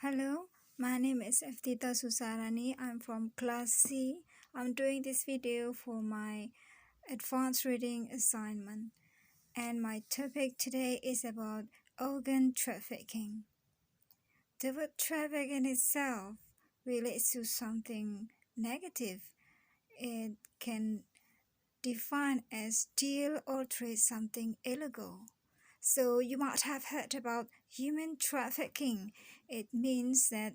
Hello, my name is Eftita Susarani. I'm from Class C. I'm doing this video for my advanced reading assignment. And my topic today is about organ trafficking. The word traffic in itself relates to something negative. It can define as deal or trade something illegal. So you might have heard about human trafficking. It means that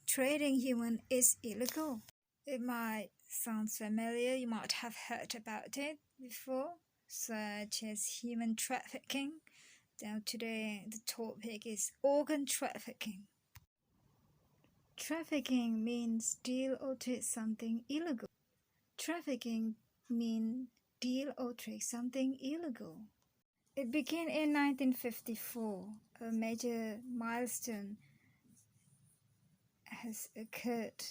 trading human is illegal. It might sound familiar. You might have heard about it before, such as human trafficking. Now today the topic is organ trafficking. Trafficking means deal or trade something illegal. Trafficking means deal or trade something illegal. It began in 1954. A major milestone has occurred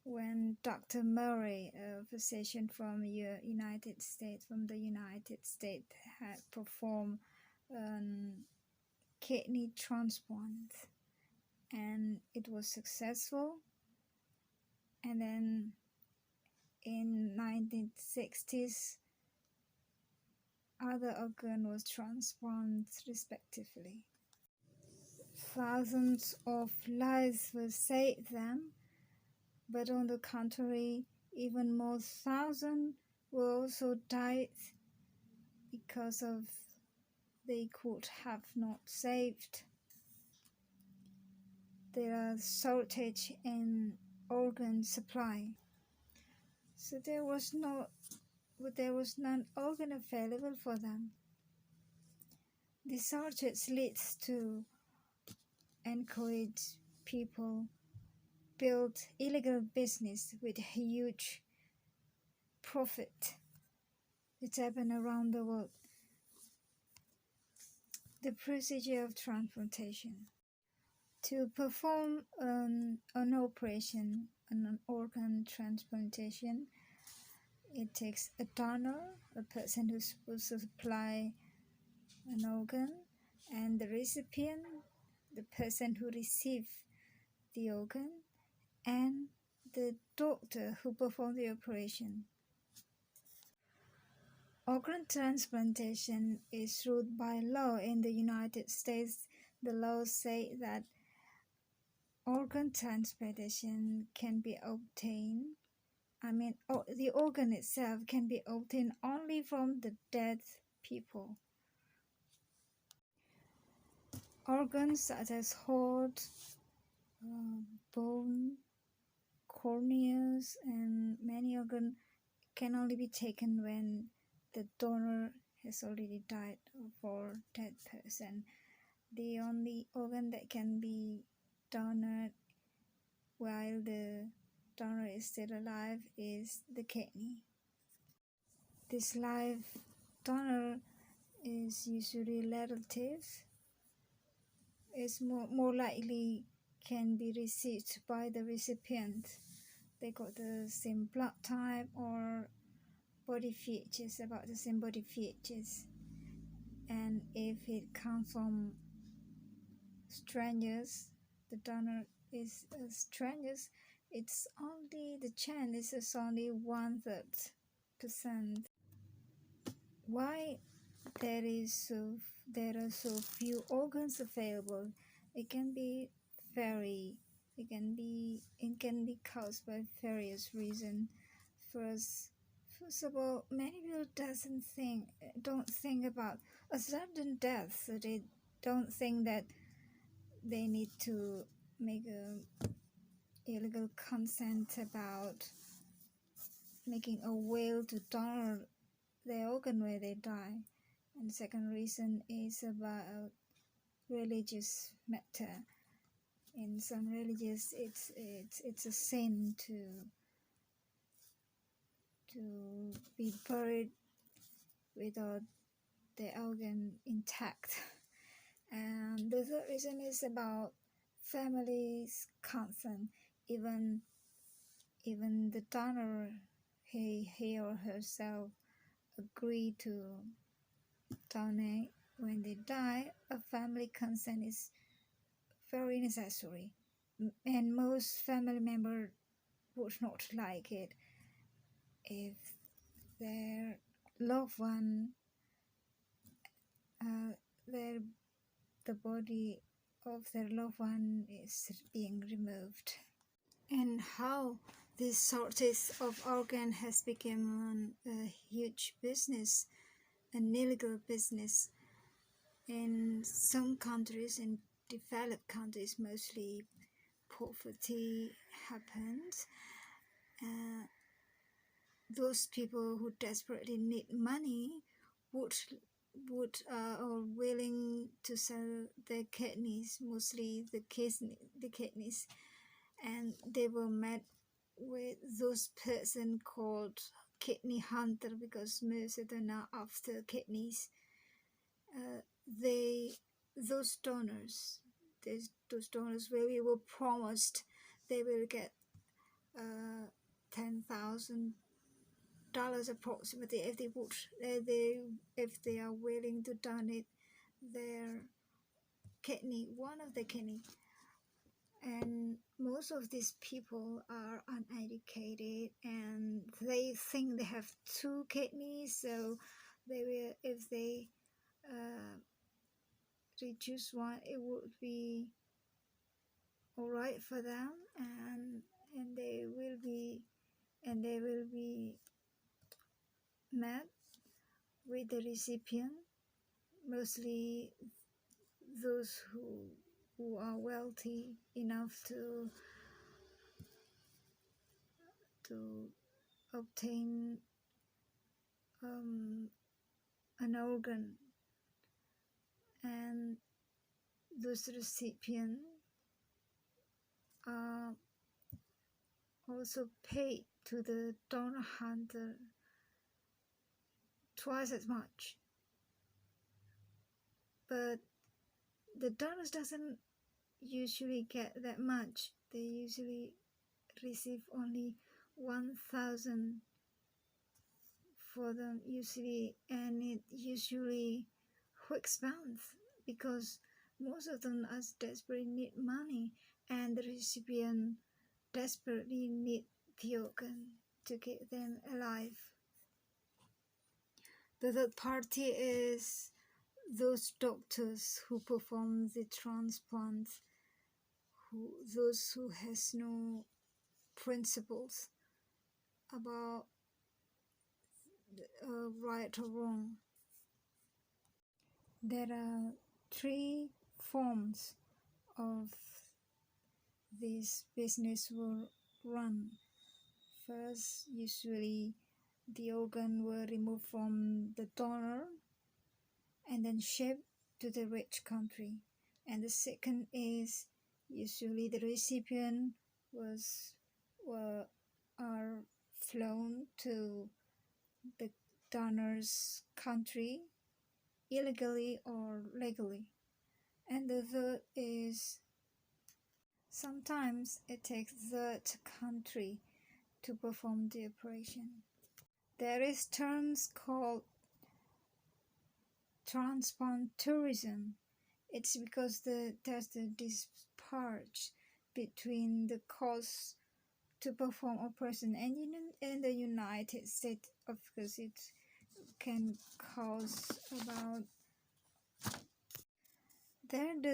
when Dr. Murray, a physician from the United States, had performed a kidney transplant, and it was successful. And then in 1960s, other organ was transplanted respectively. Thousands of lives were saved then, but on the contrary, even more thousands were also died because of they could have not saved. There shortage in organ supply, so there was none organ available for them. This shortage leads to encourage people build illegal business with huge profit. It happened around the world. The procedure of transplantation. To perform an operation, an organ transplantation, it takes a donor, a person who's supposed to supply an organ, and the recipient, the person who receives the organ, and the doctor who performed the operation. Organ transplantation is ruled by law in the United States. The laws say that organ transplantation can be obtained. The organ itself can be obtained only from the dead people. Organs such as heart, bone, corneas, and many organs can only be taken when the donor has already died for that person. The only organ that can be donated while the donor is still alive is the kidney. This live donor is usually relative. It's more likely can be received by the recipient. They got the same blood type or body features, about the same body features. And if it comes from strangers, the donor is a strangers, it's only the chance is only 1/3%. Why there are so few organs available? It can be caused by various reasons. First of all, many people don't think about a sudden death, so they don't think that they need to make a illegal consent about making a will to donor their organ where they die. And the second reason is about religious matter. In some religions, it's a sin to be buried without the organ intact. And the third reason is about family's consent. Even the donor, he or herself agree to donate when they die, a family consent is very necessary. And most family members would not like it if their loved one, uh, their the body of their loved one is being removed. And how this sources of organ has become a huge business, an illegal business in some countries, in developed countries mostly. Poverty happens. Uh, those people who desperately need money would are willing to sell their kidneys, mostly the kidneys, and they were met with those person called kidney hunter because most of them are after kidneys. They those donors, those donors where we were promised they will get $10,000 approximately if they would if they are willing to donate their kidney, one of the kidney. And most of these people are uneducated and they think they have two kidneys, so they will, if they reduce one, it would be all right for them, and they will be met with the recipient, mostly those who are wealthy enough to obtain an organ, and those recipients are also paid to the donor hunter twice as much. But the donors doesn't usually get that much. They usually receive only 1,000 for them usually, and it usually expands because most of them as desperately need money, and the recipient desperately need the organ to keep them alive. The third party is those doctors who perform the transplant, those who has no principles about right or wrong. There are three forms of this business will run. First, usually the organ will remove from the donor and then shipped to the rich country. And the second is usually the recipient are flown to the donor's country illegally or legally. And the third is sometimes it takes the country to perform the operation. There is terms called transplant tourism. It's because there's the disparage between the cost to perform operation, and in the United States, of course, it can cost about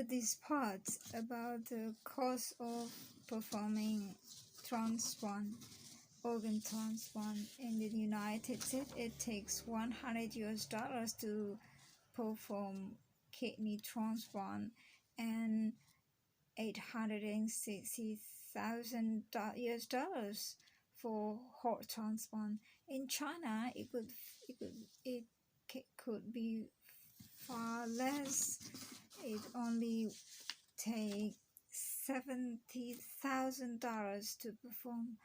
these parts about the cost of performing organ transplant. In the United States, it takes $100 to perform kidney transplant and $860,000 for heart transplant. In China, it could be far less. It only takes $70,000 to perform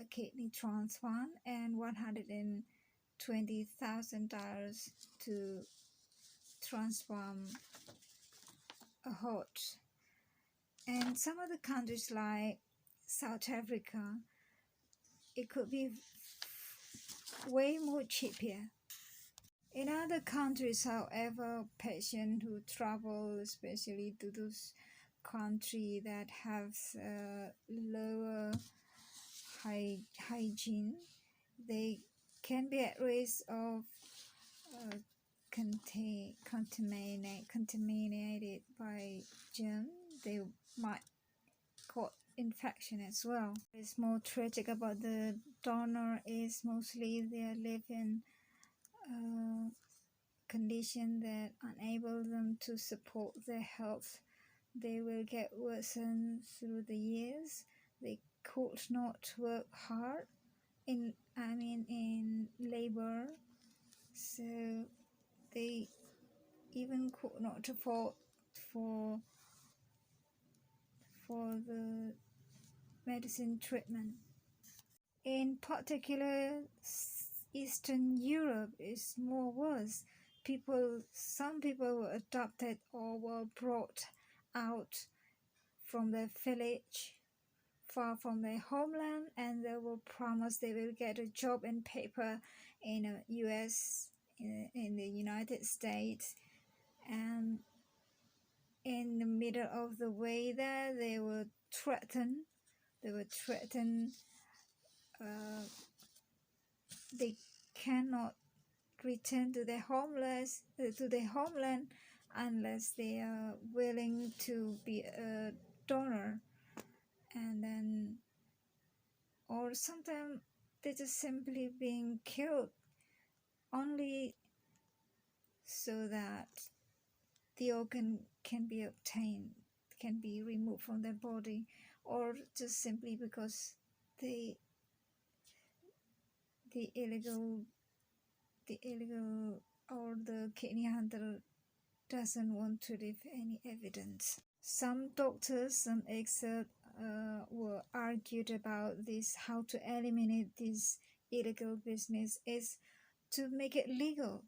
a kidney transplant and $120,000 to transplant a heart. And some other countries like South Africa, it could be way more cheaper. In other countries, however, patients who travel, especially to those country that has lower hygiene, they can be at risk of contaminated by germ. They might cause infection as well. What's more tragic about the donor is mostly they live in condition that enable them to support their health. They will get worsened through the years. They could not work hard in labor, so they even could not afford for the medicine treatment. In particular, Eastern Europe is more worse. Some people were adopted or were brought out from their village far from their homeland, and they were promised they will get a job and paper in the US, in the United States, and in the middle of the way there they were threatened. They cannot return to their homeland unless they are willing to be a donor. And then, or sometimes they're just simply being killed only so that the organ can be obtained, can be removed from their body, or just simply because the illegal or the kidney hunter doesn't want to leave any evidence. Some doctors, some experts were argued about this, how to eliminate this illegal business is to make it legal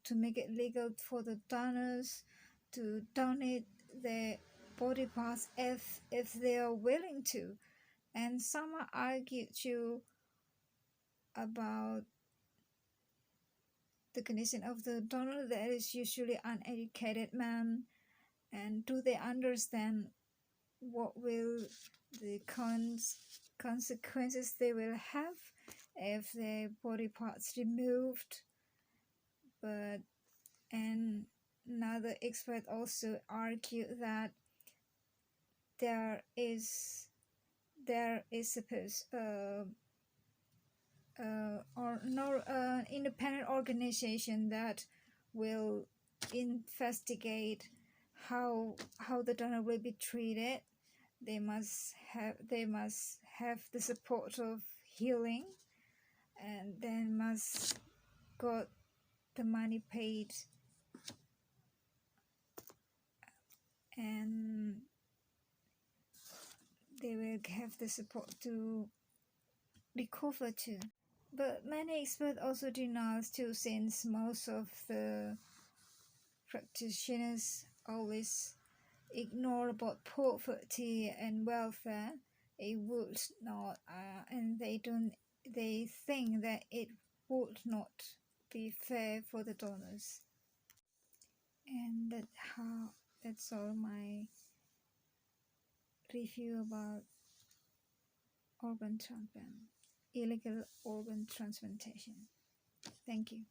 for the donors to donate their body parts if they are willing to. And some argued too about the condition of the donor, that is usually uneducated man, and do they understand what will the consequences they will have if their body parts removed. But another expert also argued that there is supposed or no independent organization that will investigate how the donor will be treated. They must have the support of healing, and then must got the money paid, and they will have the support to recover too. But many experts also deny too, since most of the practitioners always ignore about poverty and welfare. It would not, and they think that it would not be fair for the donors. And that's all my review about illegal organ transplantation. Thank you.